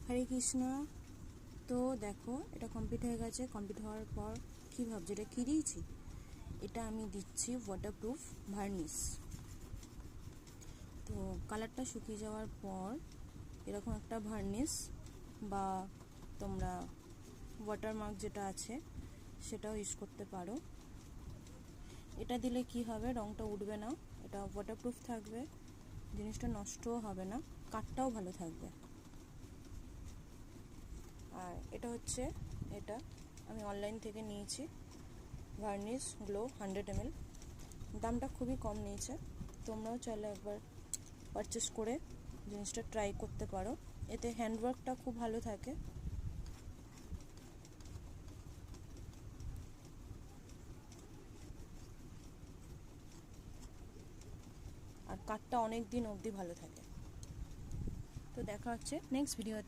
হরে কৃষ্ণ। তো দেখো এটা কমপ্লিট হয়ে গেছে। কমপ্লিট হওয়ার পর কী ভাবছি, এটা কী দিয়েছি? এটা আমি দিচ্ছি ওয়াটারপ্রুফ ভার্নিশ। তো কালারটা শুকিয়ে যাওয়ার পর এরকম একটা ভার্নিশ বা তোমরা ওয়াটারমার্ক যেটা আছে সেটাও ইউজ করতে পারো। এটা দিলে কি হবে, রঙটা উঠবে না, এটা ওয়াটারপ্রুফ থাকবে, জিনিসটা নষ্টও হবে না, কাঠটাও ভালো থাকবে। আর এটা হচ্ছে, এটা আমি অনলাইন থেকে নিয়েছি ভার্নিশ গ্লো 100 ml। দামটা খুবই কম নিয়েছে, তোমরাও চাইলে একবার পারচেস করে জিনিসটা ট্রাই করতে পারো। এতে হ্যান্ডওয়ার্কটা খুব ভালো থাকে। আর কাঠটা অনেক দিন অবধি ভালো থাকে। তো দেখা হচ্ছে নেক্সট ভিডিও।